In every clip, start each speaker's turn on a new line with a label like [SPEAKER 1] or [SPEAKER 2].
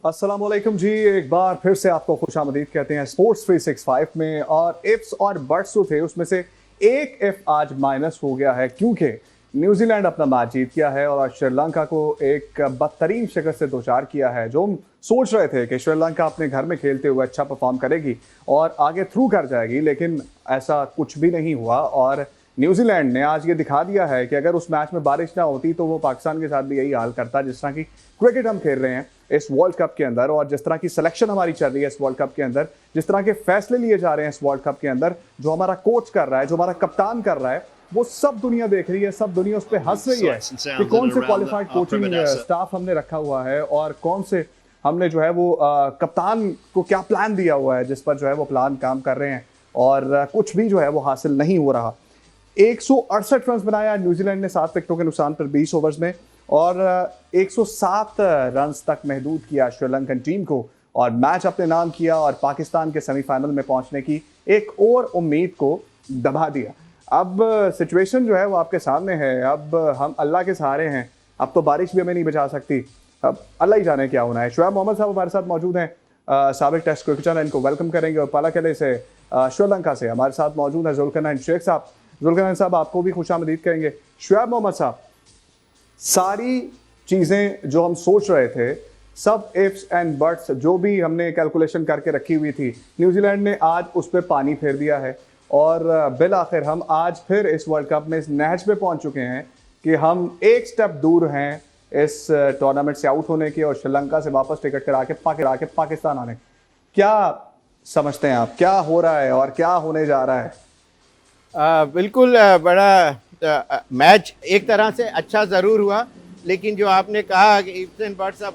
[SPEAKER 1] अस्सलामुअलैकुम जी, एक बार फिर से आपको खुशामदीद कहते हैं स्पोर्ट्स 365 में। और इफ्स और बट्स जो थे उसमें से एक इफ आज माइनस हो गया है क्योंकि न्यूजीलैंड अपना मैच जीत गया है और श्रीलंका को एक बदतरीन शिकस्त से दोचार किया है। जो हम सोच रहे थे कि श्रीलंका अपने घर में खेलते हुए अच्छा परफॉर्म करेगी और आगे थ्रू कर जाएगी, लेकिन ऐसा कुछ भी नहीं हुआ। और न्यूजीलैंड ने आज ये दिखा दिया है कि अगर उस मैच में बारिश ना होती तो वो पाकिस्तान के साथ भी यही हाल करता। जिस तरह की क्रिकेट हम खेल रहे हैं इस वर्ल्ड कप के अंदर और जिस तरह की सिलेक्शन हमारी चल रही है इस वर्ल्ड कप के अंदर, जिस तरह के फैसले लिए जा रहे हैं इस वर्ल्ड कप के अंदर, जो हमारा कोच कर रहा है, जो हमारा कप्तान कर रहा है, वो सब दुनिया देख रही है, सब दुनिया उस पर हंस रही है कि कौन से क्वालिफाइड कोचिंग स्टाफ हमने रखा हुआ है और कौन से हमने जो है वो कप्तान को क्या प्लान दिया हुआ है जिस पर जो है वो प्लान काम कर रहे हैं। और कुछ भी जो है वो हासिल नहीं हो रहा। 168 रन बनाया न्यूजीलैंड ने 7 विकेटों के नुकसान पर 20 ओवर्स में और 107 रन तक महदूद किया श्रीलंकन टीम को और मैच अपने नाम किया और पाकिस्तान के सेमीफाइनल में पहुंचने की एक और उम्मीद को दबा दिया। अब सिचुएशन जो है वो आपके सामने है। अब हम अल्लाह के सहारे हैं। अब तो बारिश भी हमें नहीं बचा सकती। अब अल्लाह ही जाने क्या होना है। शुएब मोहम्मद साहब हमारे साथ मौजूद हैं, साबिक टेस्ट क्रिकेटर, इनको वेलकम करेंगे। और पालाकले से श्रीलंका से हमारे साथ मौजूद है जुल्करनैन शेख साहब। जुल्करनैन साहब आपको भी खुशामदीद कहेंगे। शुएब मोहम्मद साहब, सारी चीज़ें जो हम सोच रहे थे, सब इफ्स एंड बट्स जो भी हमने कैलकुलेशन करके रखी हुई थी, न्यूजीलैंड ने आज उस पर पानी फेर दिया है और बिल आखिर हम आज फिर इस वर्ल्ड कप में इस नहज पे पहुंच चुके हैं कि हम एक स्टेप दूर हैं इस टूर्नामेंट से आउट होने के और श्रीलंका से वापस टिकट करा के पाकिस्तान आने। क्या समझते हैं आप, क्या हो रहा है और क्या होने जा रहा है?
[SPEAKER 2] बिल्कुल बड़ा मैच एक तरह से अच्छा ज़रूर हुआ, लेकिन जो आपने कहा कि इफ्स एंड बट्स अब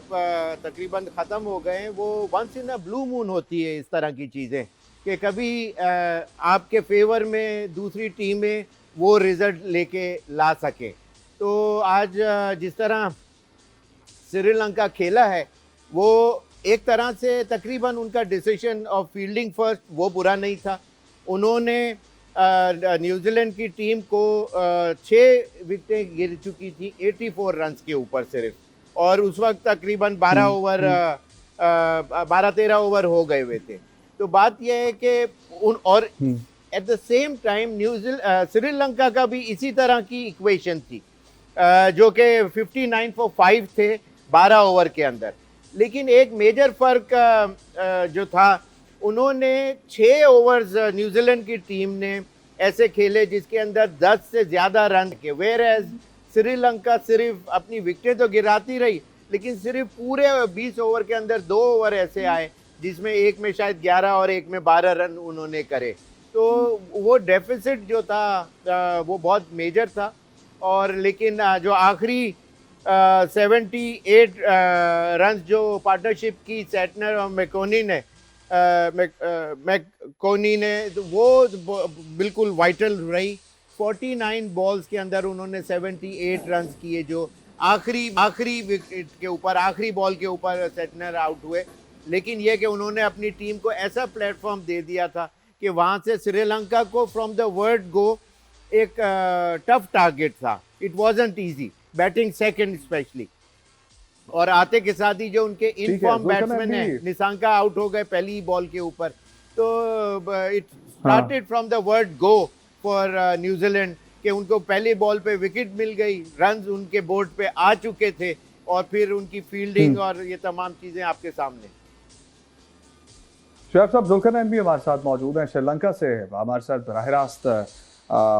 [SPEAKER 2] तकरीबन ख़त्म हो गए हैं, वो once in a blue moon होती है इस तरह की चीज़ें कि कभी आपके फेवर में दूसरी टीमें वो रिज़ल्ट लेके ला सके। तो आज जिस तरह श्रीलंका खेला है वो एक तरह से तकरीबन उनका डिसीजन ऑफ फील्डिंग फर्स्ट वो बुरा नहीं था। उन्होंने न्यूजीलैंड की टीम को 6 विकेटें गिर चुकी थी 84 रन्स के ऊपर सिर्फ, और उस वक्त तकरीबन 12-13 ओवर हो गए हुए थे। तो बात यह है कि और at the same time Sri Lanka का भी इसी तरह की इक्वेशन थी जो कि 59 for 5 थे 12 ओवर के अंदर। लेकिन एक मेजर फ़र्क जो था, उन्होंने 6 ओवर्स न्यूजीलैंड की टीम ने ऐसे खेले जिसके अंदर 10 से ज़्यादा रन के, वेयर एज श्रीलंका सिर्फ अपनी विकेटें तो गिराती रही, लेकिन सिर्फ पूरे 20 ओवर के अंदर 2 ओवर ऐसे आए जिसमें एक में शायद 11 और एक में 12 रन उन्होंने करे। तो वो डेफिसिट जो था वो बहुत मेजर था। और लेकिन जो आखिरी 78 रन जो पार्टनरशिप की सेटनर और मैकोनी ने तो वो बिल्कुल वाइटल रही। 49 बॉल्स के अंदर उन्होंने 78 रन किए जो आखिरी विकेट के ऊपर, आखिरी बॉल के ऊपर सेटनर आउट हुए। लेकिन यह कि उन्होंने अपनी टीम को ऐसा प्लेटफॉर्म दे दिया था कि वहाँ से श्रीलंका को फ्रॉम द वर्ड गो एक टफ टारगेट था। It wasn't easy batting second specially, और आते के साथ ही जो उनके इनफॉर्म बैट्समैन है निशंका आउट हो गए पहली बॉल के ऊपर। तो it started from the word go for New Zealand कि उनको पहली बॉल पे विकेट मिल गई, रन उनके बोर्ड पे आ चुके थे और फिर उनकी फील्डिंग और ये तमाम चीज़ें आपके सामने।
[SPEAKER 1] शुएब साहब, जुल्करनैन भी हमारे साथ मौजूद हैं, श्रीलंका से हमारे साथ बराह रास्त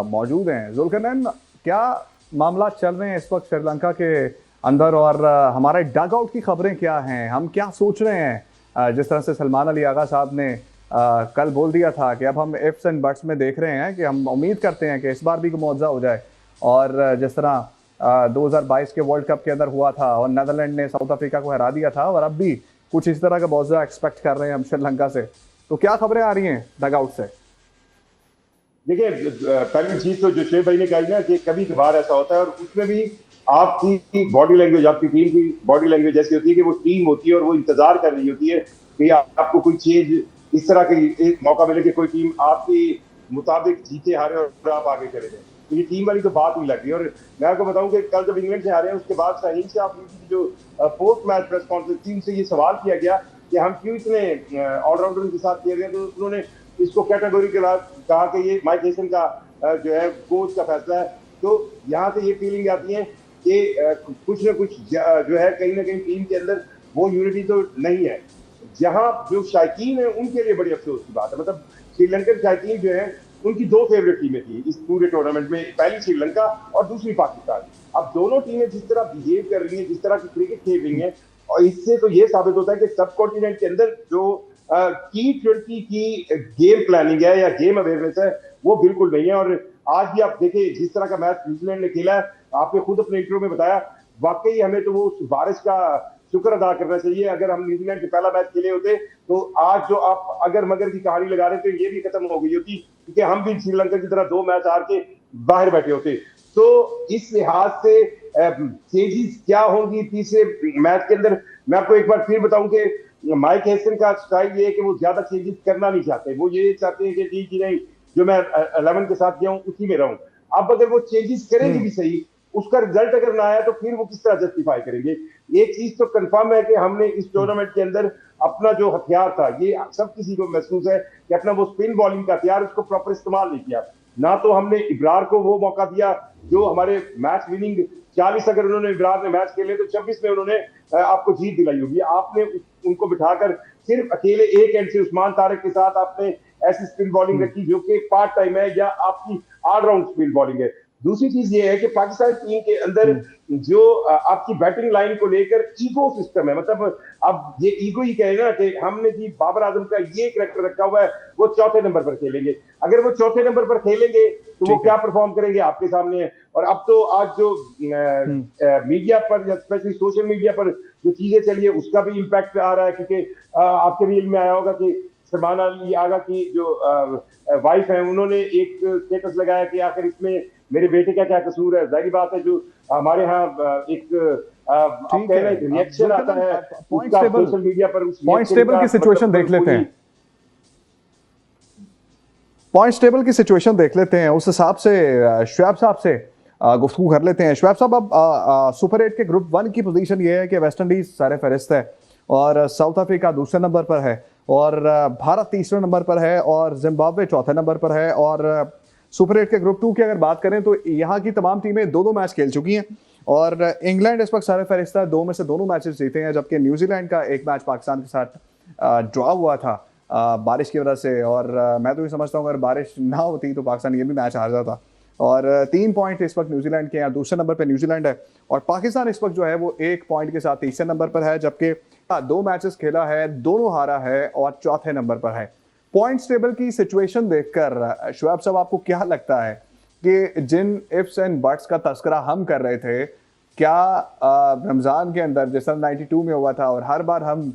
[SPEAKER 1] मौजूद हैं। जुल्करनैन, क्या मामला चल रहे हैं इस वक्त श्रीलंका के अंदर और हमारे डग आउट की खबरें क्या हैं? हम क्या सोच रहे हैं? जिस तरह से सलमान अली आगा साहब ने कल बोल दिया था कि अब हम इफ्स एंड बट्स में देख रहे हैं कि हम उम्मीद करते हैं कि इस बार भी मुआवजा हो जाए। और जिस तरह 2022 के वर्ल्ड कप के अंदर हुआ था और नीदरलैंड ने साउथ अफ्रीका को हरा दिया था, और अब भी कुछ इस तरह का मुआवजा एक्सपेक्ट कर रहे हैं हम श्रीलंका से। तो क्या खबरें आ रही हैं डग आउट से?
[SPEAKER 3] देखिए, पहली चीज तो जो शेख भाई ने कही ना कि कभी कभार ऐसा होता है, और उसमें भी आपकी बॉडी लैंग्वेज, आपकी टीम की बॉडी लैंग्वेज ऐसी होती है कि वो टीम होती है और वो इंतजार कर रही होती है कि आपको कोई चेंज, इस तरह की एक मौका मिले कि कोई टीम आपके मुताबिक जीते हारे और आप आगे चले जाए। तो ये टीम वाली तो बात नहीं लग रही। और मैं आपको बताऊं कि कल जब इंग्लैंड से हारे हैं उसके बाद शाहीन से आपने जो पोस्ट मैच प्रेस कॉन्फ्रेंस थी उनसे ये सवाल किया गया कि हम क्यों इतने ऑलराउंडर के साथ खेल रहे हैं, तो उन्होंने इसको कैटेगरी के बाद कहा कि ये माइक हेसन का जो है कोच का फैसला है। तो यहाँ से ये फीलिंग आती है कि कुछ ना कुछ जो है कहीं ना कहीं टीम के अंदर वो यूनिटी तो नहीं है। जहां जो शायकीन है उनके लिए बड़ी अफसोस की बात है। मतलब श्रीलंकन शायकीन जो है उनकी दो फेवरेट टीमें थी इस पूरे टूर्नामेंट में, पहली श्रीलंका और दूसरी पाकिस्तान। अब दोनों टीमें जिस तरह बिहेव कर रही हैं, जिस तरह की क्रिकेट खेल रही हैं, और इससे तो ये साबित होता है कि सब कॉन्टिनेंट के अंदर जो T20 की गेम प्लानिंग है या गेम अवेयरनेस है वो बिल्कुल नहीं है। और आज भी आप देखिए जिस तरह का मैच न्यूजीलैंड ने खेला है, आपने खुद अपने इंट्रो में बताया, वाकई हमें तो वो उस बारिश का शुक्र अदा करना चाहिए। अगर हम न्यूजीलैंड के पहला मैच खेले होते तो आज जो आप अगर मगर की कहानी लगा रहे थे ये भी खत्म हो गई होती, क्योंकि हम भी श्रीलंका की तरह 2 मैच हार के बाहर बैठे होते। तो इस लिहाज से चेंजेस क्या होंगी तीसरे मैच के अंदर, मैं आपको एक बार फिर बताऊं कि माइक हेसन का स्टाइल ये है कि वो ज्यादा चेंजेस करना नहीं चाहते। वो ये चाहते हैं कि ठीक ही नहीं, जो मैं 11 के साथ गया हूं उसी में रहूं। अब अगर वो चेंजेस करेंगे भी सही, उसका रिजल्ट अगर ना आया तो फिर वो किस तरह जस्टिफाई करेंगे। एक चीज तो कंफर्म है कि हमने इस टूर्नामेंट के अंदर अपना जो हथियार था, ये सब किसी को महसूस है कि अपना वो स्पिन बॉलिंग का हथियार उसको प्रॉपर इस्तेमाल नहीं किया। ना तो हमने इब्रार को वो मौका दिया जो हमारे मैच विनिंग 40 अगर उन्होंने इब्रार ने मैच खेले तो 26 में उन्होंने आपको जीत दिलाई होगी। आपने उनको बिठाकर सिर्फ अकेले एक एंड से उस्मान तारिक के साथ आपने ऐसी स्पिन बॉलिंग रखी जो कि पार्ट टाइम है या आपकी ऑलराउंड स्पिन बॉलिंग है। दूसरी चीज ये है कि पाकिस्तान टीम के अंदर जो आपकी बैटिंग लाइन को लेकर ईगो सिस्टम है। मतलब अब ये ईगो ही कहे ना कि हमने जी बाबर आजम का ये कैरेक्टर रखा हुआ है, वो चौथे नंबर पर खेलेंगे। अगर वो चौथे नंबर पर खेलेंगे तो वो क्या परफॉर्म करेंगे आपके सामने है। और अब तो आज जो मीडिया पर, स्पेशली सोशल मीडिया पर जो चीजें चली है उसका भी इम्पैक्ट आ रहा है, क्योंकि आपके रील में आया होगा कि सलमान अली आगा की जो वाइफ है उन्होंने एक स्टेटस लगाया कि आखिर इसमें मेरे बेटे का क्या कसूर है। जाहिर बात है जो हमारे यहाँ एक रिएक्शन आता है उसका सोशल मीडिया पर, उस
[SPEAKER 1] पॉइंट्स टेबल की सिचुएशन देख लेते हैं, पॉइंट्स टेबल की सिचुएशन देख लेते हैं, उस हिसाब से शुएब साहब से गुफ्तगू कर लेते हैं। शुएब साहब, अब सुपर 8 के ग्रुप 1 की पोजीशन ये है कि वेस्ट इंडीज सर फहरिस्त है और साउथ अफ्रीका दूसरे नंबर पर है और भारत तीसरे नंबर पर है और जिम्बाब्वे चौथे नंबर पर है। और सुपर 8 के ग्रुप 2 की अगर बात करें तो यहाँ की तमाम टीमें दो मैच खेल चुकी हैं और इंग्लैंड इस वक्त सर फहरिस्त है, 2 में से दोनों मैचेस जीते हैं, जबकि न्यूजीलैंड का एक मैच पाकिस्तान के साथ ड्रॉ हुआ था बारिश की वजह से। और मैं तो ये समझता हूँ अगर बारिश ना होती तो पाकिस्तान ये भी मैच हार जाता। और 3 पॉइंट इस वक्त न्यूजीलैंड के, यहाँ दूसरे नंबर पर न्यूजीलैंड है और पाकिस्तान इस वक्त जो है वो 1 पॉइंट के साथ तीसरे नंबर पर है, जबकि 2 मैचेस खेला है, दोनों हारा है और चौथे नंबर पर है। पॉइंट्स टेबल की सिचुएशन देखकर शुएब साहब आपको क्या लगता है कि जिन इफ्स एंड बट्स का तस्करा हम कर रहे थे, क्या रमजान के अंदर जैसा 92 में हुआ था और हर बार हम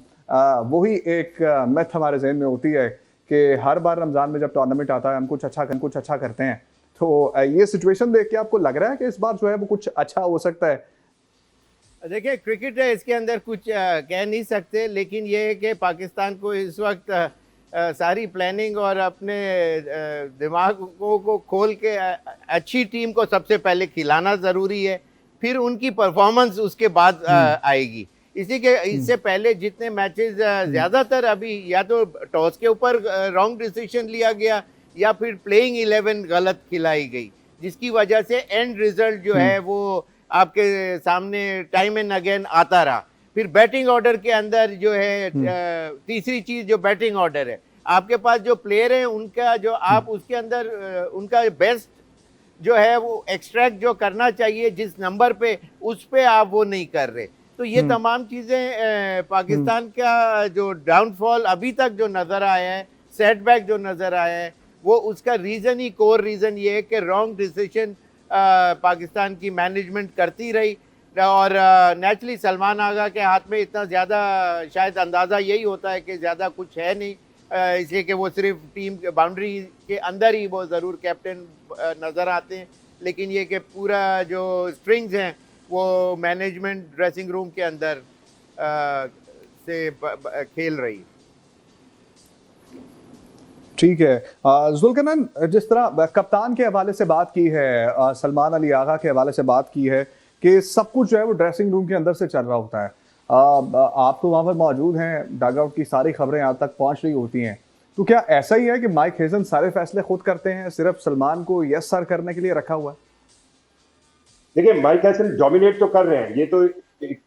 [SPEAKER 1] वही एक मिथ हमारे जहन में होती है कि हर बार रमजान में जब टूर्नामेंट आता है हम कुछ अच्छा करते हैं, तो ये सिचुएशन देख के आपको लग रहा है कि इस बार जो है वो कुछ अच्छा हो सकता है?
[SPEAKER 2] देखिए क्रिकेट है, इसके अंदर कुछ कह नहीं सकते, लेकिन ये है कि पाकिस्तान को इस वक्त सारी प्लानिंग और अपने दिमाग को खोल के अच्छी टीम को सबसे पहले खिलाना ज़रूरी है, फिर उनकी परफॉर्मेंस उसके बाद आएगी। इससे पहले जितने मैचेस ज़्यादातर अभी या तो टॉस के ऊपर रॉन्ग डिसीजन लिया गया या फिर प्लेइंग 11 गलत खिलाई गई, जिसकी वजह से एंड रिजल्ट जो है वो आपके सामने टाइम एंड अगेन आता रहा। फिर बैटिंग ऑर्डर के अंदर जो है तीसरी चीज जो बैटिंग ऑर्डर है, आपके पास जो प्लेयर है उनका जो आप उसके अंदर उनका बेस्ट जो है वो एक्सट्रैक्ट जो करना चाहिए जिस नंबर पे, उस पे आप वो नहीं कर रहे। तो ये तमाम चीजें पाकिस्तान का जो डाउनफॉल अभी तक जो नजर आया है, सेटबैक जो नजर आया है, वो उसका रीजन ही कोर रीजन ये है कि रॉन्ग डिसीजन पाकिस्तान की मैनेजमेंट करती रही। और नेचुरली सलमान आगा के हाथ में इतना ज़्यादा शायद अंदाज़ा यही होता है कि ज़्यादा कुछ है नहीं, इसलिए कि वो सिर्फ टीम बाउंड्री के अंदर ही वो ज़रूर कैप्टन नज़र आते हैं, लेकिन ये कि पूरा जो स्ट्रिंग्स हैं वो मैनेजमेंट ड्रेसिंग रूम के अंदर से खेल रही है।
[SPEAKER 1] ठीक है। जुल्करनैन, जिस तरह कप्तान के हवाले से बात की है, सलमान अली आगा के हवाले से बात की है कि सब कुछ जो है वो ड्रेसिंग रूम के अंदर से चल रहा होता है। आप तो वहां पर मौजूद हैं, डगआउट की सारी खबरें आप तक पहुंच रही होती हैं, तो क्या ऐसा ही है कि माइक हेजन सारे फैसले खुद करते हैं, सिर्फ सलमान को यस सर करने के लिए रखा हुआ है?
[SPEAKER 3] देखिए, माइक हेसन डोमिनेट तो कर रहे हैं, ये तो एक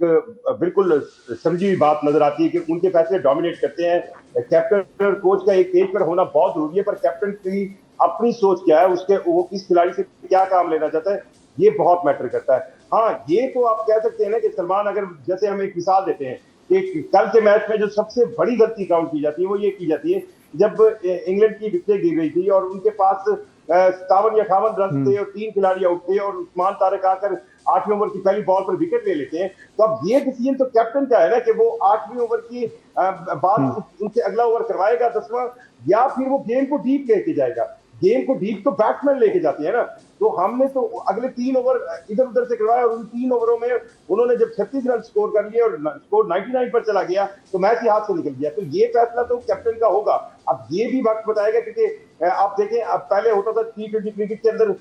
[SPEAKER 3] बिल्कुल समझी हुई बात नजर आती है कि उनके फैसले डोमिनेट करते हैं। कैप्टन और कोच का एक पेज पर होना बहुत जरूरी है, पर कैप्टन की अपनी सोच क्या है, उसके वो किस खिलाड़ी से क्या काम लेना चाहता है, ये बहुत मैटर करता है। हाँ, ये तो आप कह सकते हैं ना कि सलमान, अगर जैसे हम एक मिसाल देते हैं कि कल के मैच में जो सबसे बड़ी गलती काउंट की जाती है वो ये की जाती है जब इंग्लैंड की विकेट गिर गई थी और उनके पास 57 या 58 रन थे और 3 खिलाड़ी आउट थे और उस्मान तारिक आकर 8वें ओवर की पहली बॉल पर विकेट ले लेते हैं। तो अब ये डिसीजन तो कैप्टन का है ना कि वो 8वें ओवर की बाद उनसे अगला ओवर करवाएगा 10वां, या फिर वो गेम को डीप लेके जाएगा। गेम को डीप तो बैट्समैन लेके जाते हैं ना। तो हमने तो अगले 3 ओवर इधर उधर से करवाया और उन 3 ओवरों में उन्होंने जब 36 रन स्कोर कर लिए और स्कोर 99 पर चला गया तो मैच ही हाथ से निकल गया। तो ये फैसला तो कैप्टन का होगा। अब ये भी वक्त बताएगा, क्योंकि आप देखें, अब पहले होता था T20 क्रिकेट के अंदर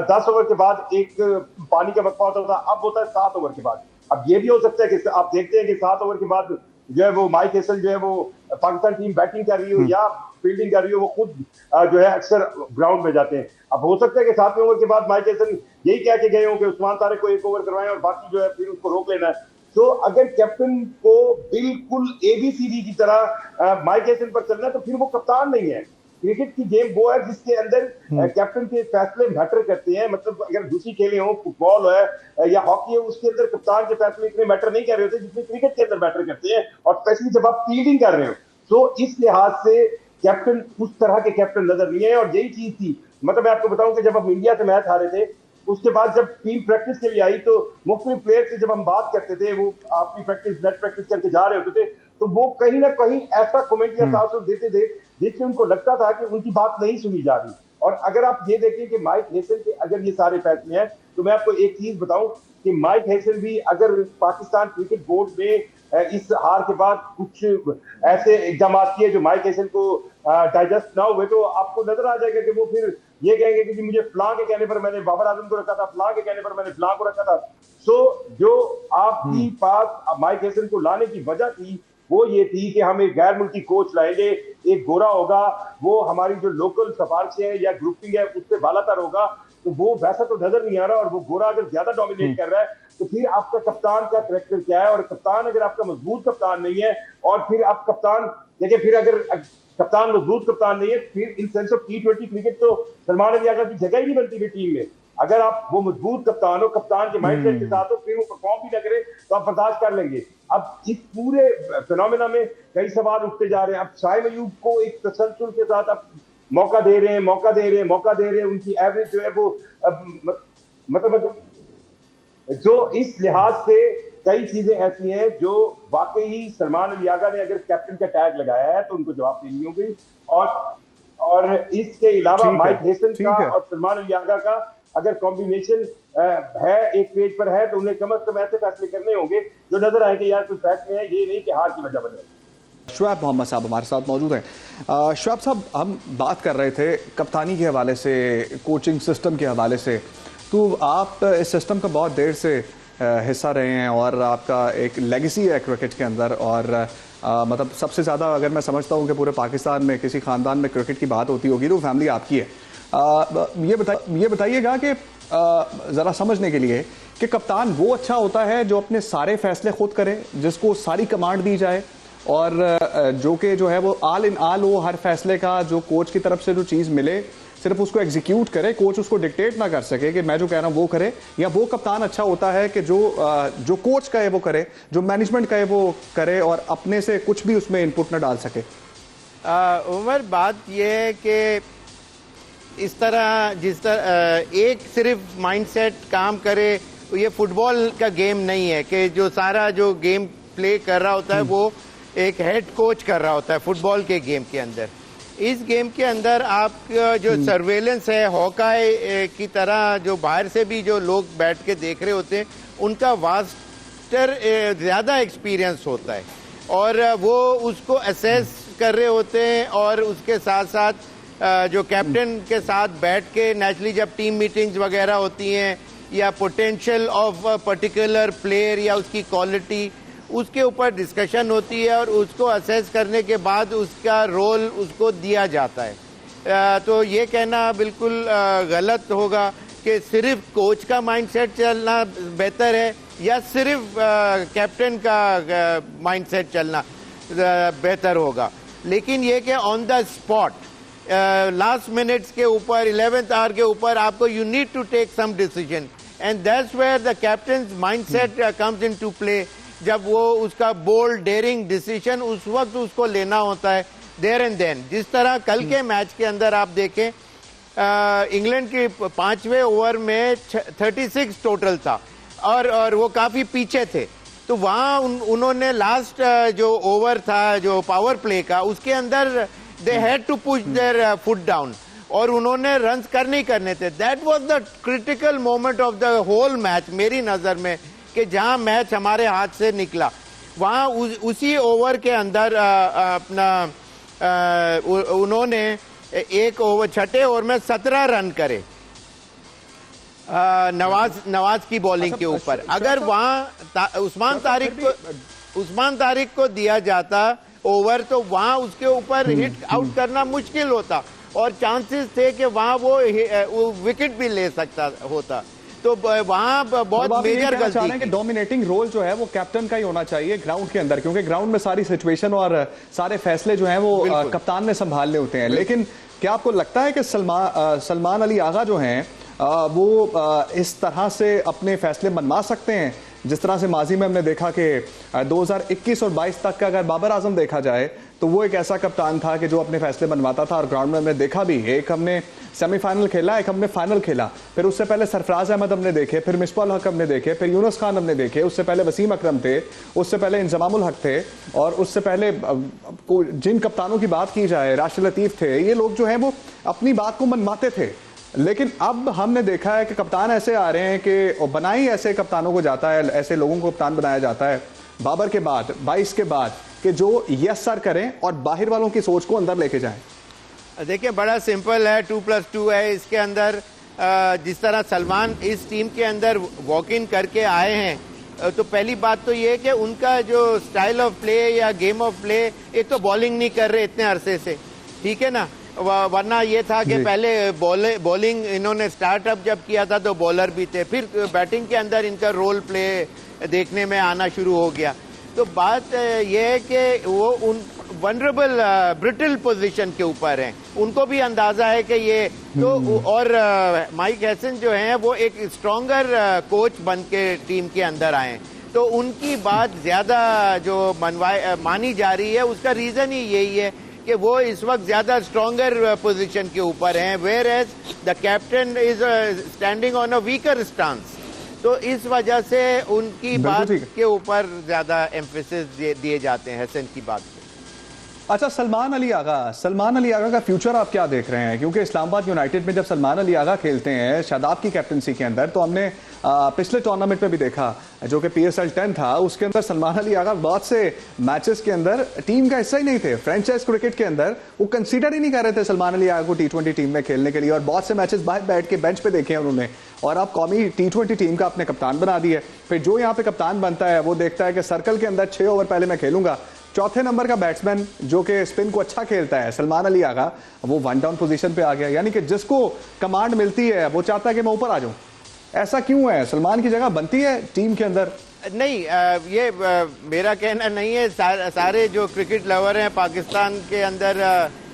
[SPEAKER 3] 10 ओवर के बाद एक पानी का वक्फा होता था, अब होता है 7 ओवर के बाद। अब ये भी हो सकता है कि आप देखते हैं कि 7 ओवर के बाद जो है वो माइक हेसल जो है वो पाकिस्तान टीम बैटिंग कर रही हो या फील्डिंग कर रही हो, वो खुद जो है अक्सर ग्राउंड में जाते हैं। अब हो सकता है कि 7वें ओवर के बाद माइक हेसन यही कह के गए हो कि उस्मान तारिक को 1 ओवर करवाएं और बाकी जो है फिर उसको रोक लेना है। तो अगर कैप्टन को बिल्कुल ABCD की तरह माइक हेसन पर चलना है तो फिर वो कप्तान नहीं है। क्रिकेट की गेम वो है जिसके अंदर कैप्टन के फैसले मैटर करते हैं। मतलब अगर दूसरी खेलें हो, फुटबॉल है या हॉकी है, उसके अंदर कप्तान के फैसले इतने मैटर नहीं कर रहे होते जितने क्रिकेट के अंदर मैटर करते हैं, और स्पेशली जब आप फील्डिंग कर रहे हो। तो इस लिहाज से कैप्टन उस तरह के कैप्टन नजर नहीं है। और यही चीज थी, मतलब मैं आपको बताऊं कि जब हम इंडिया से मैच हारे थे, उसके बाद जब टीम प्रैक्टिस के लिए आई तो मुख्तलिफ प्लेयर से जब हम बात करते थे, वो अपनी प्रैक्टिस नेट प्रैक्टिस करके जा रहे होते थे, तो वो कहीं ना कहीं ऐसा कमेंट या तासुर देते थे जिससे उनको लगता था कि उनकी बात नहीं सुनी जा रही। और अगर आप ये देखें कि माइक हेसन के अगर ये सारे फैसले हैं, तो मैं आपको एक चीज बताऊं कि माइक हेसन भी अगर पाकिस्तान क्रिकेट बोर्ड में इस हार के बाद कुछ ऐसे इकदाम किए जो माइक हेसन को डाइजेस्ट ना हुए, तो आपको नजर आ जाएगा कि वो फिर ये कहेंगे कि मुझे फलां के कहने पर मैंने बाबर आजम को रखा था, फलां के कहने पर मैंने फलां को रखा था। सो जो आपकी पास माइक हेसन को लाने की वजह थी वो ये थी कि हम एक गैर मुल्की कोच लाएंगे, एक गोरा होगा, वो हमारी जो लोकल सिफारिशें है या ग्रुपिंग है उससे बालातर होगा। तो वो वैसा तो नजर नहीं आ रहा, और वो गोरा अगर ज्यादा डोमिनेट कर रहा है तो फिर आपका कप्तान का कैरेक्टर क्या है? और कप्तान अगर आपका मजबूत कप्तान नहीं है, और फिर आप कप्तान देखिए, फिर अगर कप्तान मजबूत कप्तान नहीं है, फिर in sense of T20 cricket तो सलमान अली आगा की जगह ही नहीं बनती फिर टीम में। अगर आप वो मजबूत कप्तान हो, कप्तान के माइंडसेट के साथ हो, फिर वो परफॉर्म भी न करे तो आप बर्दाश्त कर लेंगे। अब इस पूरे फिनोमेना में कई सवाल उठते जा रहे हैं। अब शाहिद अयूब को एक तसलसल के साथ आप मौका दे रहे हैं, उनकी एवरेज जो है वो मतलब जो इस लिहाज से कई चीजें ऐसी हैं जो वाकई सलमान अली आगा ने अगर कैप्टन का टैग लगाया है तो उनको जवाब देनी होगी। और इसके अलावा माइक हेसन का और सलमान अली आगा का अगर कॉम्बिनेशन है, एक पेज पर है, तो उन्हें कम से कम ऐसे फैसले करने होंगे जो नजर आए कि यार कुछ फैसले हैं, ये नहीं कि हार की वजह बने।
[SPEAKER 1] शुएब मोहम्मद साहब हमारे साथ मौजूद हैं। शुएब साहब, हम बात कर रहे थे कप्तानी के हवाले से, कोचिंग सिस्टम के हवाले से, तो आप इस सिस्टम का बहुत देर से हिस्सा रहे हैं और आपका एक लेगेसी है क्रिकेट के अंदर। और मतलब सबसे ज़्यादा अगर मैं समझता हूँ कि पूरे पाकिस्तान में किसी ख़ानदान में क्रिकेट की बात होती होगी तो फैमिली आपकी है। ये बताइएगा कि ज़रा समझने के लिए कि कप्तान वो अच्छा होता है जो अपने सारे फैसले खुद करे, जिसको सारी कमांड दी जाए, और जो है वो ऑल इन ऑल हो, हर फैसले का जो कोच की तरफ से जो चीज़ मिले सिर्फ उसको एग्जीक्यूट करे, कोच उसको डिक्टेट ना कर सके कि मैं जो कह रहा हूं वो करे? या वो कप्तान अच्छा होता है कि जो कोच कहे वो करे, जो मैनेजमेंट कहे वो करे, और अपने से कुछ भी उसमें इनपुट ना डाल सके?
[SPEAKER 2] उमर, बात यह है कि इस तरह जिस तरह एक सिर्फ माइंडसेट काम करे, ये फुटबॉल का गेम नहीं है कि जो सारा जो गेम प्ले कर रहा होता है वो एक हेड कोच कर रहा होता है फुटबॉल के गेम के अंदर। इस गेम के अंदर आप जो सर्वेलेंस है, हॉकाई की तरह जो बाहर से भी जो लोग बैठ के देख रहे होते हैं, उनका वास्टर ज़्यादा एक्सपीरियंस होता है और वो उसको असेस कर रहे होते हैं, और उसके साथ साथ जो कैप्टन के साथ बैठ के नेचुरली जब टीम मीटिंग्स वगैरह होती हैं या पोटेंशियल ऑफ पर्टिकुलर प्लेयर या उसकी क्वालिटी, उसके ऊपर डिस्कशन होती है और उसको असेस करने के बाद उसका रोल उसको दिया जाता है। तो ये कहना बिल्कुल गलत होगा कि सिर्फ कोच का माइंडसेट चलना बेहतर है या सिर्फ कैप्टन का माइंडसेट चलना बेहतर होगा। लेकिन ये कि on the spot last minutes के ऊपर 11th आवर के ऊपर आपको you need to take some decision and that's where the captain's mindset comes into play. जब वो उसका बोल्ड डेयरिंग डिसीजन उस वक्त उसको लेना होता है देयर एंड देन। जिस तरह कल के मैच के अंदर आप देखें इंग्लैंड के 5वें ओवर में 36 टोटल था और वो काफी पीछे थे, तो वहां उन्होंने लास्ट जो ओवर था जो पावर प्ले का उसके अंदर they had to push their foot down और उन्होंने रन्स करने थे। That was the critical moment of the whole match मेरी नजर में कि जहां मैच हमारे हाथ से निकला। वहां उसी ओवर के अंदर उन्होंने एक ओवर 6ठे ओवर में 17 रन करे नवाज की बॉलिंग के ऊपर। अगर वहां उस्मान तारिक को दिया जाता ओवर तो वहां उसके ऊपर हिट आउट करना मुश्किल होता और चांसेस थे कि वहां वो विकेट भी ले सकता होता। तो वहां बहुत मेजर गलती है कि
[SPEAKER 1] डोमिनेटिंग रोल जो है वो कैप्टन का ही होना चाहिए ग्राउंड के अंदर, क्योंकि ग्राउंड में सारी सिचुएशन और सारे फैसले जो हैं वो कप्तान ने संभालने होते हैं। लेकिन क्या आपको लगता है कि सलमान अली आगा जो हैं वो इस तरह से अपने फैसले मनवा सकते हैं जिस तरह से माजी में हमने देखा कि 2021 और 22 तक का अगर बाबर आजम देखा जाए तो वो एक ऐसा कप्तान था कि जो अपने फैसले मनवाता था और ग्राउंड में हमने देखा भी, एक हमने सेमीफाइनल खेला, एक हमने फाइनल खेला, फिर उससे पहले सरफराज अहमद हमने देखे, फिर मिसबाह हक हमने देखे, फिर यूनुस खान हमने देखे, उससे पहले वसीम अकरम थे, उससे पहले इंजमामुल हक थे और उससे पहले जिन कप्तानों की बात की जाए राशिद लतीफ थे, ये लोग जो है वो अपनी बात को मनवाते थे। लेकिन अब हमने देखा है कि कप्तान ऐसे आ रहे हैं कि बनाई ऐसे कप्तानों को जाता है, ऐसे लोगों को कप्तान बनाया जाता है बाबर के बाद 22 के बाद कि जो यस सर करें और बाहर वालों की सोच को अंदर लेके जाएं।
[SPEAKER 2] देखिए बड़ा सिंपल है, 2+2 है इसके अंदर। जिस तरह सलमान इस टीम के अंदर वॉक इन करके आए हैं तो पहली बात तो ये है कि उनका जो स्टाइल ऑफ प्ले या गेम ऑफ प्ले, एक तो बॉलिंग नहीं कर रहे इतने अरसे से, ठीक है ना, वरना ये था कि पहले बॉलिंग इन्होंने स्टार्टअप जब किया था तो बॉलर भी थे, फिर बैटिंग के अंदर इनका रोल प्ले देखने में आना शुरू हो गया। तो बात ये है कि वो उन वनरेबल ब्रिटल पोजीशन के ऊपर हैं, उनको भी अंदाजा है कि ये तो, और माइक हैसन जो हैं वो एक स्ट्रॉन्गर कोच बन के टीम के अंदर आए, तो उनकी बात ज्यादा जो मानी जा रही है उसका रीजन ही यही है कि वो इस वक्त ज्यादा स्ट्रॉन्गर पोजीशन के ऊपर हैं, where as the captain is standing on a weaker stance. तो इस वजह से उनकी बात के ऊपर ज्यादा एम्फेसिस दिए जाते हैं हसन की बात पे।
[SPEAKER 1] अच्छा, सलमान अली आगा का फ्यूचर आप क्या देख रहे हैं? क्योंकि इस्लामाबाद यूनाइटेड में जब सलमान अली आगा खेलते हैं शादाब की कैप्टनसी के अंदर, तो हमने पिछले टूर्नामेंट में भी देखा जो कि PSL 10 था, उसके अंदर सलमान अली आगा बहुत से मैचेस के अंदर टीम का हिस्सा ही नहीं थे। फ्रेंचाइज क्रिकेट के अंदर वो कंसीडर ही नहीं कर रहे थे सलमान अली आगा को T20 टीम में खेलने के लिए, और बहुत से मैचेस बाहर बैठ के बेंच पे देखे हैं उन्होंने, और अब कौमी T20 टीम का अपने कप्तान बना दिया। फिर जो यहाँ पे कप्तान बनता है वो देखता है कि सर्कल के अंदर 6 ओवर पहले मैं खेलूंगा, चौथे नंबर का बैट्समैन जो कि स्पिन को अच्छा खेलता है सलमान अली आगा, वो 1 डाउन पोजीशन पे आ गया। यानी कि जिसको कमांड मिलती है वो चाहता है कि मैं ऊपर आ जाऊं। ऐसा क्यों है? सलमान की जगह बनती है टीम के अंदर?
[SPEAKER 2] नहीं, ये मेरा कहना नहीं है। सारे जो क्रिकेट लवर हैं पाकिस्तान के अंदर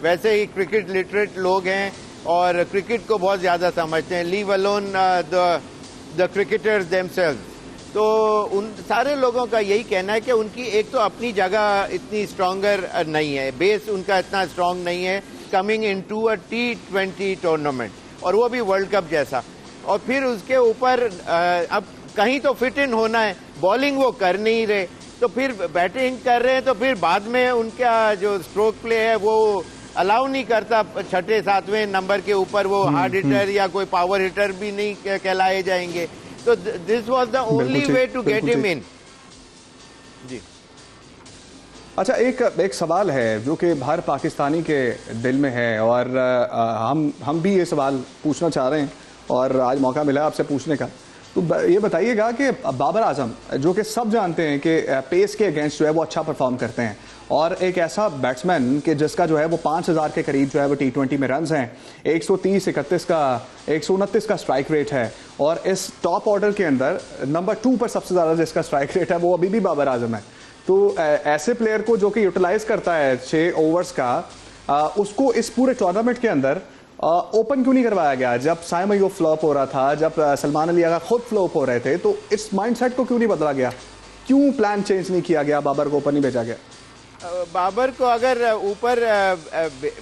[SPEAKER 2] वैसे ही क्रिकेट लिटरेट लोग हैं और क्रिकेट को बहुत ज्यादा समझते हैं, leave alone the cricketers themselves. तो उन सारे लोगों का यही कहना है कि उनकी एक तो अपनी जगह इतनी स्ट्रॉन्गर नहीं है, बेस उनका इतना स्ट्रॉन्ग नहीं है coming into a T20 tournament, और वो भी वर्ल्ड कप जैसा। और फिर उसके ऊपर अब कहीं तो फिट इन होना है, बॉलिंग वो कर नहीं रहे, तो फिर बैटिंग कर रहे हैं, तो फिर बाद में उनका जो स्ट्रोक प्ले है वो अलाउ नहीं करता 6ठे 7वें नंबर के ऊपर वो हार्ड हिटर या कोई पावर हिटर भी नहीं कहलाए जाएंगे। तो this was the only way to get him in. जी
[SPEAKER 1] अच्छा, एक सवाल है जो कि हर पाकिस्तानी के दिल में है, और हम भी ये सवाल पूछना चाह रहे हैं और आज मौका मिला आपसे पूछने का। तो ये बताइएगा कि बाबर आजम, जो कि सब जानते हैं कि पेस के अगेंस्ट जो है वो अच्छा परफॉर्म करते हैं, और एक ऐसा बैट्समैन कि जिसका जो है वो 5000 के करीब जो है वो T20 में रन्स हैं, 130, 31 का 129 का स्ट्राइक रेट है, और इस टॉप ऑर्डर के अंदर नंबर 2 पर सबसे ज़्यादा जिसका स्ट्राइक रेट है वो अभी भी बाबर आजम है। तो ऐसे प्लेयर को जो कि यूटिलाइज करता है 6 ओवर्स का, उसको इस पूरे टूर्नामेंट के अंदर ओपन क्यों नहीं करवाया गया? जब साइम अयूब फ्लॉप हो रहा था, जब सलमान अली आगा खुद फ्लॉप हो रहे थे, तो इस माइंडसेट को क्यों नहीं बदला गया? क्यों प्लान चेंज नहीं किया गया? बाबर को ओपन नहीं भेजा गया?
[SPEAKER 2] बाबर को अगर ऊपर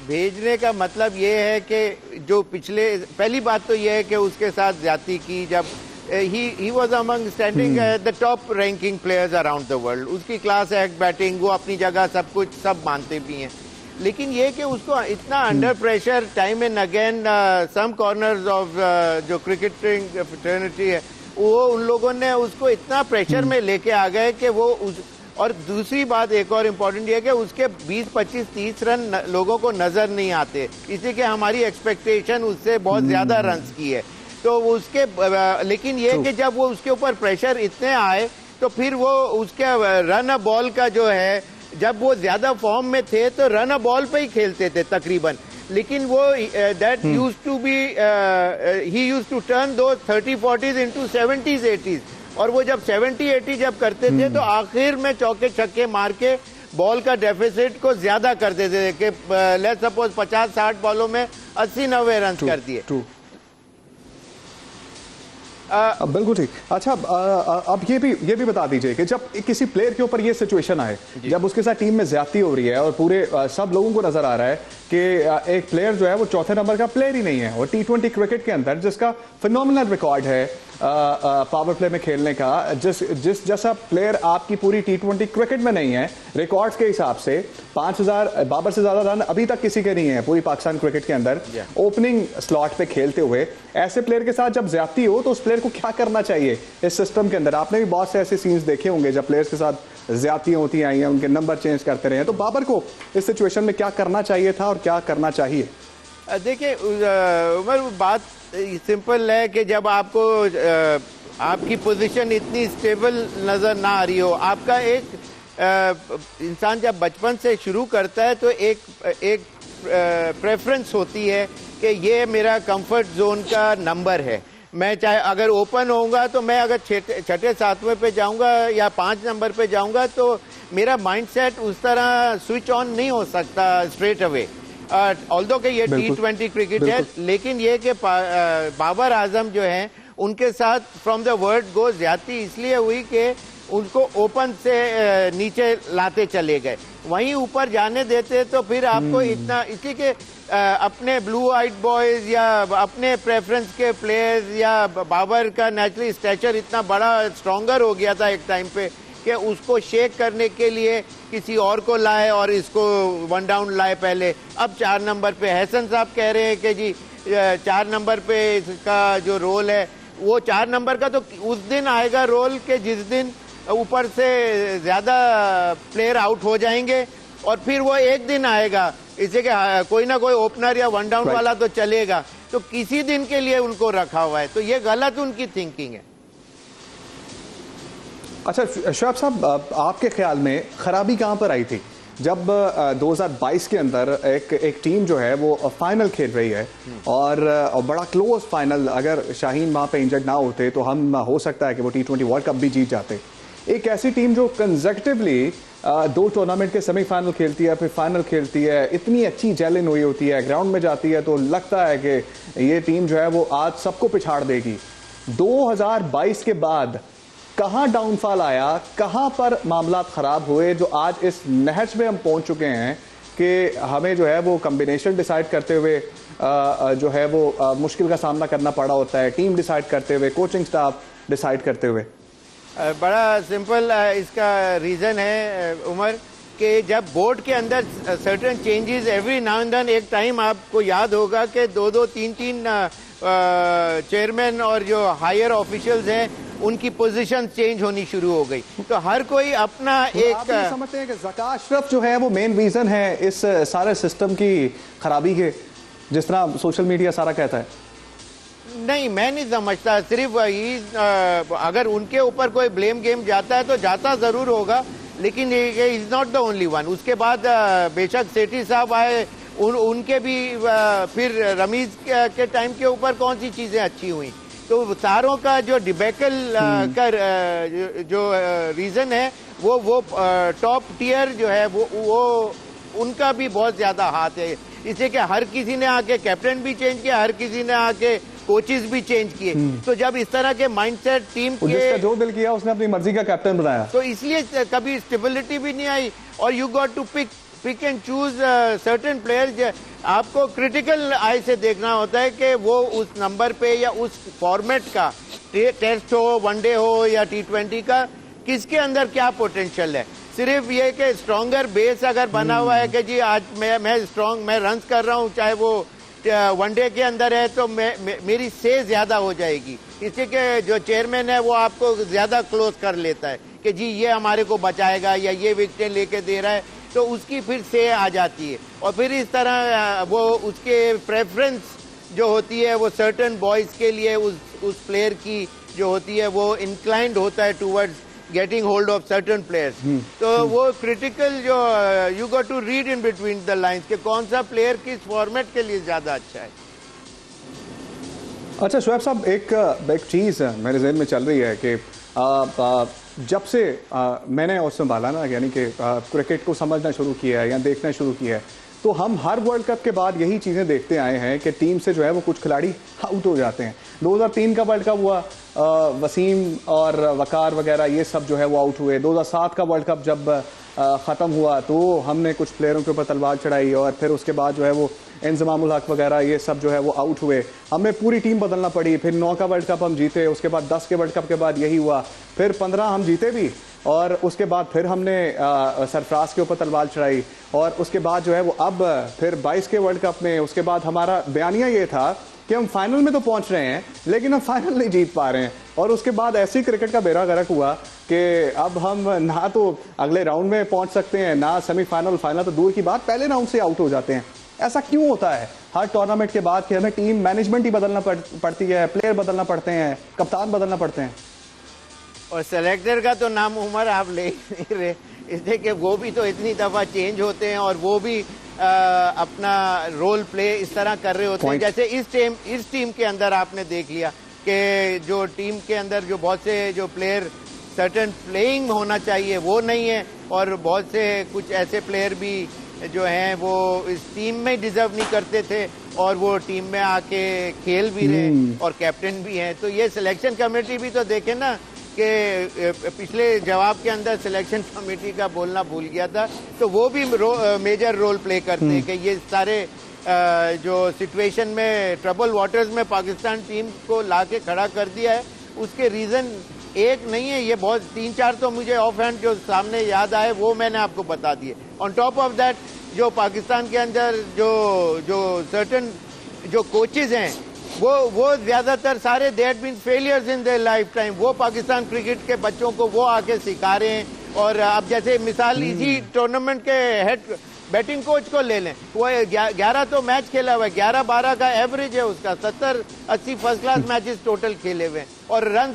[SPEAKER 2] भेजने का मतलब ये है कि जो पहली बात तो ये है कि उसके साथ ज्यादती की, जब he was among standing the top ranking players around the world. उसकी क्लास एक्ट बैटिंग, वो अपनी जगह सब कुछ सब मानते भी हैं, लेकिन ये कि उसको इतना under pressure time and again some corners of जो क्रिकेटिंग फ्रेटर्निटी है, वो उन लोगों ने उसको इतना प्रेशर में लेके आ गए कि वो और दूसरी बात एक और इम्पोर्टेंट ये कि उसके 20, 25, 30 रन लोगों को नजर नहीं आते, इसी के हमारी एक्सपेक्टेशन उससे बहुत ज्यादा रन्स की है। तो उसके लेकिन ये कि जब वो उसके ऊपर प्रेशर इतने आए तो फिर वो उसके रन अ बॉल का जो है, जब वो ज्यादा फॉर्म में थे तो रन अ बॉल पे ही खेलते थे तकरीबन, लेकिन वो that used to be he used to turn those 30-40s into 70s 80s, और वो जब 70-80 जब करते थे तो आखिर में चौके छक्के मार के बॉल का डेफिसिट को ज्यादा कर देते थे कि लेट्स सपोज 50-60 बॉलों में 80-90 रन कर दिए।
[SPEAKER 1] बिल्कुल ठीक। अच्छा, अब ये भी बता दीजिए कि जब किसी प्लेयर के ऊपर ये सिचुएशन आए, जब उसके साथ टीम में ज्यादती हो रही है और पूरे सब लोगों को नजर आ रहा है कि एक प्लेयर जो है वो चौथे नंबर का प्लेयर ही नहीं है, और T20 क्रिकेट के अंदर जिसका फिनोमिनल रिकॉर्ड है पावर प्ले में खेलने का, जिस जैसा प्लेयर आपकी पूरी T20 क्रिकेट में नहीं है रिकॉर्ड्स के हिसाब से, 5000 बाबर से ज्यादा रन अभी तक किसी के नहीं है पूरी पाकिस्तान क्रिकेट के अंदर ओपनिंग स्लॉट पे खेलते हुए। ऐसे प्लेयर के साथ जब ज्यादती हो तो उस प्लेयर को क्या करना चाहिए इस सिस्टम के अंदर? आपने भी बहुत से ऐसे सीन्स देखे होंगे जब प्लेयर्स के साथ ज्यादतियां होती आई हैं, उनके नंबर चेंज करते रहे हैं, तो बाबर को इस सिचुएशन में क्या करना चाहिए था और क्या करना चाहिए?
[SPEAKER 2] देखिए उमर, बात सिंपल है कि जब आपको आपकी पोजीशन इतनी स्टेबल नजर ना आ रही हो, आपका एक इंसान जब बचपन से शुरू करता है तो एक प्रेफरेंस होती है कि ये मेरा कंफर्ट जोन का नंबर है, मैं चाहे अगर ओपन होऊंगा तो मैं अगर छठे 7वें पे जाऊंगा या 5 नंबर पे जाऊंगा तो मेरा माइंडसेट उस तरह स्विच ऑन नहीं हो सकता स्ट्रेट अवे। ऑल्दो कि ये T20 क्रिकेट है, लेकिन ये कि बाबर आजम जो हैं उनके साथ फ्रॉम द वर्ड गो ज्यादती इसलिए हुई कि उनको ओपन से नीचे लाते चले गए, वहीं ऊपर जाने देते तो फिर आपको इतना, इसी के अपने ब्लू आइट बॉयज या अपने प्रेफरेंस के प्लेयर्स या बाबर का नेचुरली स्टैचर इतना बड़ा स्ट्रॉन्गर हो गया था एक टाइम पे कि उसको शेक करने के लिए किसी और को लाए और इसको 1 डाउन लाए पहले। अब 4 नंबर पे हसन साहब कह रहे हैं कि जी 4 नंबर पे इसका जो रोल है वो 4 नंबर का तो उस दिन आएगा रोल के जिस दिन ऊपर से ज्यादा प्लेयर आउट हो जाएंगे, और फिर वो एक दिन आएगा इसे कि कोई ना कोई ओपनर या 1 डाउन वाला तो चलेगा, तो किसी दिन के लिए उनको रखा हुआ है, तो ये गलत उनकी थिंकिंग है।
[SPEAKER 1] अच्छा शोएब साहब, आपके ख्याल में खराबी कहां पर आई थी जब 2022 के अंदर एक टीम जो है वो फाइनल खेल रही है और बड़ा क्लोज फाइनल, अगर शाहीन वहां पे इंजर्ड ना होते तो हम हो सकता है कि वो T20 वर्ल्ड कप भी जीत जाते। एक ऐसी टीम जो कंसेक्टिवली 2 टूर्नामेंट के सेमीफाइनल खेलती है, फिर फाइनल खेलती है, इतनी अच्छी जेलिन हुई होती है, ग्राउंड में जाती है तो लगता है कि ये टीम जो है वो आज सबको पिछाड़ देगी। 2022 के बाद कहां डाउनफॉल आया, कहां पर मामला खराब हुए जो आज इस नहज में हम पहुंच चुके हैं कि हमें जो है वो कॉम्बिनेशन डिसाइड करते हुए जो है वो मुश्किल का सामना करना पड़ा होता है, टीम डिसाइड करते हुए, कोचिंग स्टाफ डिसाइड करते हुए?
[SPEAKER 2] बड़ा सिंपल इसका रीज़न है उमर कि जब बोर्ड के अंदर certain changes every now and then, एक टाइम आपको याद होगा कि 2-2, 3-3 चेयरमैन और जो हायर ऑफिशियल्स हैं उनकी पोजीशन चेंज होनी शुरू हो गई। तो हर कोई अपना
[SPEAKER 1] आप ये समझते हैं कि ज़का अशरफ जो है वो मेन रीजन है इस सारे सिस्टम की खराबी के, जिस तरह सोशल मीडिया सारा कहता है?
[SPEAKER 2] नहीं, मैं नहीं समझता। सिर्फ अगर उनके ऊपर कोई ब्लेम गेम जाता है तो जाता जरूर होगा, लेकिन ये is not the only one. उसके बाद बेशक सेठी साहब आए, उनके भी फिर रमीज के टाइम के ऊपर कौन सी चीजें अच्छी हुई। तो सारों का जो डिबेकल का जो रीजन है वो टॉप टियर जो है वो उनका भी बहुत ज्यादा हाथ है। इससे कि हर किसी ने आके कैप्टन भी चेंज किया, हर किसी ने आके कोचेस भी चेंज किए। तो जब इस तरह के माइंडसेट टीम के
[SPEAKER 1] जिसका जो दिल किया उसने अपनी मर्जी का कैप्टन बनाया,
[SPEAKER 2] तो इसलिए कभी स्टेबिलिटी भी नहीं आई। और you got to pick and choose certain players. आपको क्रिटिकल आई से देखना होता है कि वो उस नंबर पे या उस फॉर्मेट का, टेस्ट हो, वनडे हो या T20 का, किसके अंदर क्या पोटेंशियल है। सिर्फ ये कि स्ट्रॉन्गर बेस अगर बना हुआ है कि जी आज मैं स्ट्रॉन्ग, मैं रन कर रहा हूँ, चाहे वो वनडे के अंदर है, तो मेरी से ज्यादा हो जाएगी। इसलिए कि जो चेयरमैन है वो आपको ज्यादा क्लोज कर लेता है कि जी ये हमारे को बचाएगा या ये विकेटें लेके दे रहा है, तो उसकी फिर से आ जाती है। और फिर इस तरह वो उसके प्रेफरेंस जो होती है वो सर्टेन बॉयज के लिए उस प्लेयर की जो होती है वो इंक्लाइंड होता है towards getting hold of certain players. तो वो क्रिटिकल जो you got to read in between the lines कि कौन सा प्लेयर किस फॉर्मेट के लिए ज्यादा अच्छा है।
[SPEAKER 1] अच्छा शुएब साहब, एक चीज़ मेरे जहन में चल रही है कि जब से मैंने और संभाला ना, यानी कि क्रिकेट को समझना शुरू किया है या देखना शुरू किया है, तो हम हर वर्ल्ड कप के बाद यही चीज़ें देखते आए हैं कि टीम से जो है वो कुछ खिलाड़ी आउट हो जाते हैं। 2003 का वर्ल्ड कप हुआ, वसीम और वकार वगैरह ये सब जो है वो आउट हुए। 2007 का वर्ल्ड कप जब ख़त्म हुआ तो हमने कुछ प्लेयरों के ऊपर तलवार चढ़ाई और फिर उसके बाद जो है वो इंजमामुल हक वगैरह ये सब जो है वो आउट हुए। हमें पूरी टीम बदलना पड़ी। फिर 9 का वर्ल्ड कप हम जीते, उसके बाद 10 के वर्ल्ड कप के बाद यही हुआ, फिर 15 हम जीते भी, और उसके बाद फिर हमने सरफराज के ऊपर तलवार चढ़ाई, और उसके बाद जो है वो अब फिर 22 के वर्ल्ड कप में उसके बाद हमारा बयानिया ये था कि हम फाइनल में तो पहुंच रहे हैं लेकिन हम फाइनल नहीं जीत पा रहे हैं। और उसके बाद ऐसी क्रिकेट का बेड़ा गर्क हुआ कि अब हम ना तो अगले राउंड में पहुंच सकते हैं, ना सेमीफाइनल, फाइनल तो दूर की बात, पहले राउंड से आउट हो जाते हैं। ऐसा क्यों होता है हर टूर्नामेंट के बाद कि हमें टीम मैनेजमेंट ही बदलना पड़ती है, प्लेयर बदलना पड़ते हैं, कप्तान बदलना पड़ते हैं?
[SPEAKER 2] और सेलेक्टर का तो नाम उमर आप ले नहीं रहे, इसलिए कि वो भी तो इतनी दफा चेंज होते हैं और वो भी अपना रोल प्ले इस तरह कर रहे होते हैं। जैसे इस टीम के अंदर आपने देख लिया कि जो टीम के अंदर जो बहुत से जो प्लेयर सर्टेन प्लेइंग होना चाहिए वो नहीं है, और बहुत से कुछ ऐसे प्लेयर भी जो हैं वो इस टीम में डिजर्व नहीं करते थे और वो टीम में आके खेल भी रहे और कैप्टन भी हैं। तो ये सिलेक्शन कमेटी भी तो देखे ना कि पिछले जवाब के अंदर सिलेक्शन कमेटी का बोलना भूल गया था, तो वो भी मेजर रोल प्ले करते हैं कि ये सारे जो सिचुएशन में ट्रबल वाटर्स में पाकिस्तान टीम को लाके खड़ा कर दिया है। उसके रीजन एक नहीं है, ये बहुत 3-4 तो मुझे ऑफ हैंड जो सामने याद आए वो मैंने आपको बता दिए। ऑन टॉप ऑफ दैट जो पाकिस्तान के अंदर जो सर्टेन जो कोचेज हैं वो ज्यादातर सारे they had been failures in their lifetime. वो पाकिस्तान क्रिकेट के बच्चों को वो आके सिखा रहे हैं। और अब जैसे मिसाल इसी टूर्नामेंट के हेड बैटिंग कोच को ले लें, वो 11 तो मैच खेला हुआ है, 11-12 का एवरेज है उसका, 70-80 फर्स्ट क्लास मैचेस टोटल खेले हुए हैं और रन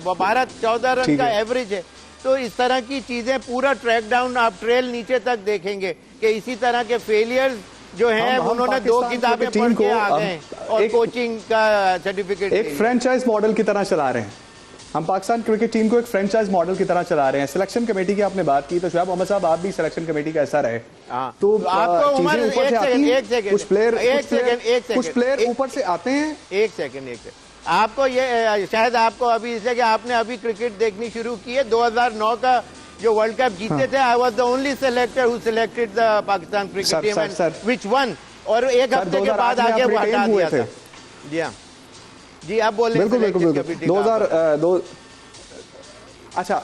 [SPEAKER 2] 12-14 रन का एवरेज है। तो इस तरह की चीजें पूरा ट्रैक डाउन आप ट्रेल नीचे तक देखेंगे कि इसी तरह के फेलियर्स जो हैं उन्होंने 2 किताबें पढ़ के आ गए और कोचिंग का सर्टिफिकेट
[SPEAKER 1] एक फ्रेंचाइज मॉडल की तरह चला रहे हैं। हम पाकिस्तान क्रिकेट टीम को एक फ्रेंचाइज मॉडल की तरह चला रहे हैं। सिलेक्शन कमेटी की आपने बात की, तो शुएब अहमद साहब आप भी सिलेक्शन कमेटी का ऐसा रहे, तो
[SPEAKER 2] आपको उमर
[SPEAKER 1] कुछ प्लेयर ऊपर से आते हैं।
[SPEAKER 2] एक सेकंड आपको ये शायद आपको अभी इसलिए कि आपने अभी क्रिकेट देखनी शुरू की है। 2009 का जो वर्ल्ड कप जीते थे, I was the only selector who selected the Pakistan cricket team and which one, और एक हफ्ते के बाद आगे वो हटा दिया था। जी हाँ जी, आप बोल रहे हैं।
[SPEAKER 1] अच्छा,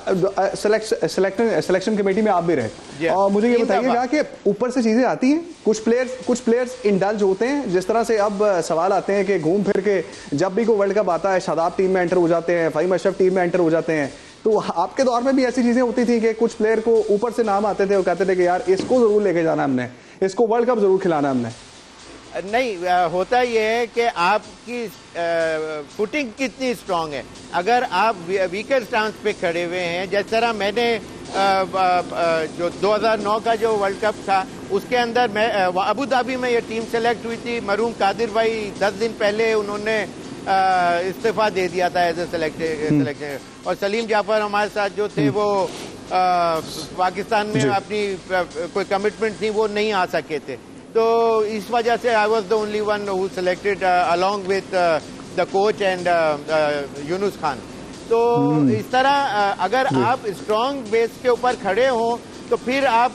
[SPEAKER 1] सिलेक्शन कमेटी में आप भी रहे और मुझे ये
[SPEAKER 2] 3
[SPEAKER 1] बताइएगा कि ऊपर से चीजें आती हैं, कुछ प्लेयर्स इंडल्ज होते हैं, जिस तरह से अब सवाल आते हैं कि घूम फिर के जब भी कोई वर्ल्ड कप आता है शादाब टीम में एंटर हो जाते हैं, फहीम अशरफ टीम में एंटर हो जाते हैं। तो आपके दौर में भी ऐसी चीजें होती थी कि कुछ प्लेयर को ऊपर से नाम आते थे और कहते थे कि यार इसको जरूर लेके जाना हमने, इसको वर्ल्ड कप जरूर खिलाना हमने?
[SPEAKER 2] नहीं, होता यह है कि आपकी फुटिंग कितनी स्ट्रांग है। अगर आप वीकर स्टांस पे खड़े हुए हैं, जिस तरह मैंने जो 2009 का जो वर्ल्ड कप था उसके अंदर मैं अबू धाबी में ये टीम सेलेक्ट हुई थी। मरूम कादिर भाई 10 दिन पहले उन्होंने इस्तीफा दे दिया था एज ए सिलेक्टर, और सलीम जाफर हमारे साथ जो थे वो पाकिस्तान में अपनी कोई कमिटमेंट थी वो नहीं आ सके थे। तो इस वजह से आई was the only one who selected along with the coach and Yunus Khan. तो इस तरह अगर आप स्ट्रॉन्ग बेस के ऊपर खड़े हो तो फिर आप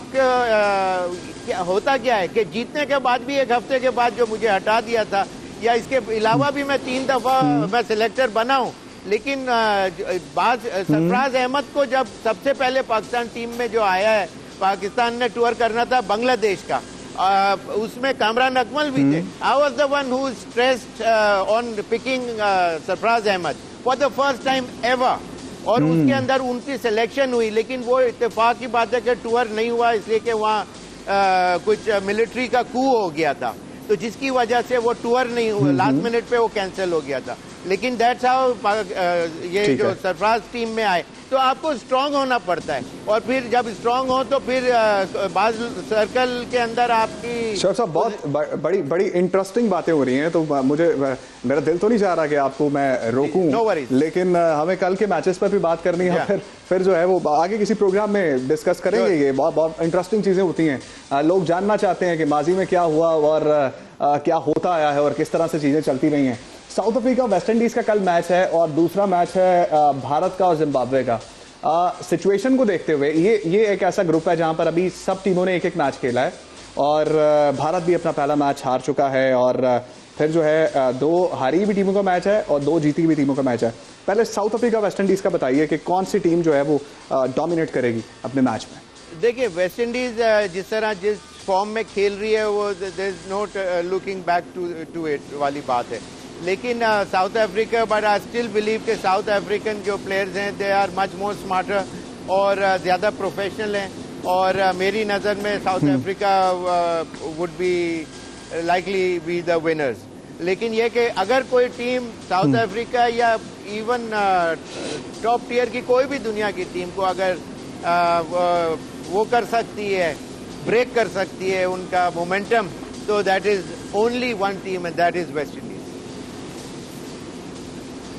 [SPEAKER 2] होता क्या है कि जीतने के बाद भी एक हफ्ते के बाद जो मुझे हटा दिया था, या इसके अलावा भी मैं 3 दफा मैं सिलेक्टर बना हूं, लेकिन सरफराज अहमद को जब सबसे पहले पाकिस्तान टीम में जो आया है, पाकिस्तान ने टूर करना था बांग्लादेश का, उसमें कामरान अकमल भी थे। I was the one who stressed on picking Sarfaraz Ahmed for the first time ever, और उसके अंदर उनकी सिलेक्शन हुई। लेकिन वो इत्तेफाक की बात है कि टूर नहीं हुआ, इसलिए कि वहाँ कुछ मिलिट्री का कू हो गया था, तो जिसकी वजह से वो टूर नहीं हुआ, लास्ट मिनट पे वो कैंसिल हो गया था। लेकिन दैट्स हाउ ये जो सरफराज टीम में आए, तो आपको स्ट्रांग होना पड़ता है, और फिर जब स्ट्रांग हो तो फिर बाज सर्कल के अंदर आपकी
[SPEAKER 1] साहब बहुत बड़ी इंटरेस्टिंग बातें हो रही हैं। तो मुझे मेरा दिल तो नहीं चाह रहा कि आपको मैं रोकूं, लेकिन हमें कल के मैचेस पर भी बात करनी है, फिर जो है वो आगे किसी प्रोग्राम में डिस्कस करेंगे। ये बहुत इंटरेस्टिंग चीजें होती हैं, लोग जानना चाहते हैं कि माजी में क्या हुआ और क्या होता आया है और किस तरह से चीजें चलती रही हैं। साउथ अफ्रीका वेस्ट इंडीज का कल मैच है और दूसरा मैच है भारत का और जिम्बाब्वे का। सिचुएशन को देखते हुए ये एक ऐसा ग्रुप है जहां पर अभी सब टीमों ने एक मैच खेला है और भारत भी अपना पहला मैच हार चुका है, और फिर जो है 2 हारी हुई टीमों का मैच है और 2 जीती हुई टीमों का मैच है। पहले साउथ अफ्रीका वेस्ट इंडीज का बताइए कि कौन सी टीम जो है वो डोमिनेट करेगी अपने मैच में?
[SPEAKER 2] देखिए, वेस्ट इंडीज जिस फॉर्म में खेल रही है वो there is not looking back to it वाली बात है। लेकिन South Africa, but I still believe कि साउथ अफ्रीकन जो प्लेयर्स हैं they are much more smarter और ज़्यादा प्रोफेशनल हैं, और मेरी नज़र में South Africa would be likely be the winners. लेकिन ये कि अगर कोई टीम साउथ अफ्रीका या इवन टॉप टियर की कोई भी दुनिया की टीम को अगर वो कर सकती है, ब्रेक कर सकती है उनका मोमेंटम, तो that is only one team and that is West Indies.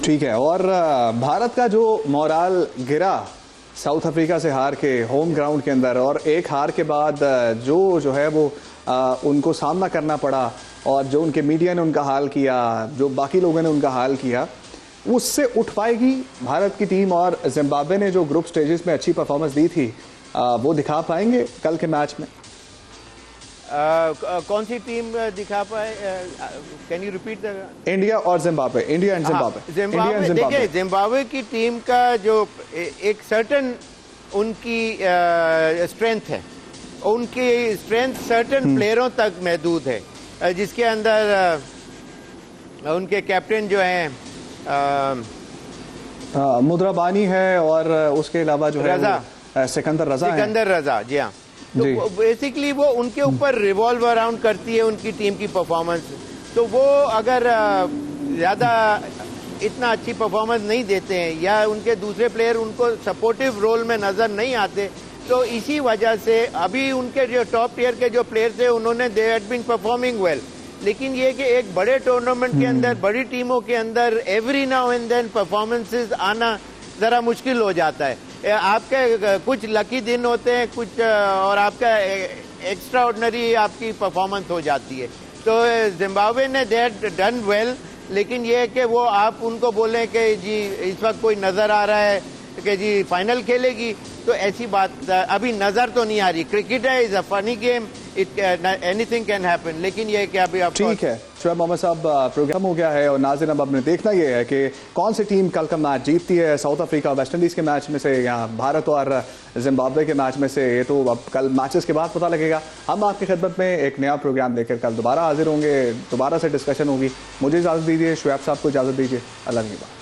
[SPEAKER 1] ठीक है, और भारत का जो मोराल गिरा साउथ अफ्रीका से हार के होम ग्राउंड के अंदर, और एक हार के बाद जो है वो उनको सामना करना पड़ा, और जो उनके मीडिया ने उनका हाल किया, जो बाकी लोगों ने उनका हाल किया, उससे उठ पाएगी भारत की टीम? और जिम्बाब्वे ने जो ग्रुप स्टेजेस में अच्छी परफॉर्मेंस दी थी वो दिखा पाएंगे कल के मैच में?
[SPEAKER 2] कौन सी टीम दिखा पाए? Can you repeat the?
[SPEAKER 1] India और जिम्बाब्वे, इंडिया एंड जिम्बाब्वे।
[SPEAKER 2] देखिए, जिम्बाब्वे की टीम का जो एक सर्टन उनकी स्ट्रेंथ है, उनकी स्ट्रेंथ सर्टन प्लेयरों तक महदूद है, जिसके अंदर उनके कैप्टन जो हैं
[SPEAKER 1] मुद्राबानी है, और उसके अलावा जो है सिकंदर
[SPEAKER 2] रजा। जी हाँ, तो बेसिकली वो उनके ऊपर रिवॉल्व अराउंड करती है उनकी टीम की परफॉर्मेंस। तो वो अगर ज़्यादा इतना अच्छी परफॉर्मेंस नहीं देते हैं, या उनके दूसरे प्लेयर उनको सपोर्टिव रोल में नज़र नहीं आते, तो इसी वजह से अभी उनके जो टॉप टियर के जो प्लेयर्स थे उन्होंने they had been performing well. लेकिन ये कि एक बड़े टूर्नामेंट के अंदर, बड़ी टीमों के अंदर every now and then performances आना ज़रा मुश्किल हो जाता है। आपके कुछ लकी दिन होते हैं, कुछ और आपका एक्स्ट्रा ऑर्डिनरी आपकी परफॉर्मेंस हो जाती है। तो जिम्बाब्वे ने दे हैड डन वेल, लेकिन ये कि वो आप उनको बोलें कि जी इस वक्त कोई नज़र आ रहा है कि जी फाइनल खेलेगी, तो ऐसी बात अभी नज़र तो नहीं आ रही। क्रिकेट है, is a funny game, anything can happen, लेकिन ये कि अभी आप
[SPEAKER 1] ठीक है। शुएब मोहम्मद साहब, प्रोग्राम हो गया है और नाज़रीन अब हमने देखना ये है कि कौन सी टीम कल का मैच जीतती है। साउथ अफ्रीका वेस्ट इंडीज़ के मैच में से या भारत और जिम्बाब्वे के मैच में से, ये तो अब कल मैचेस के बाद पता लगेगा। हम आपकी खिदमत में एक नया प्रोग्राम लेकर कल दोबारा हाजिर होंगे, दोबारा से डिस्कशन होगी। मुझे इजाज़त दीजिए, शुएब साहब को इजाज़त दीजिए। अल्लाह निगहबान।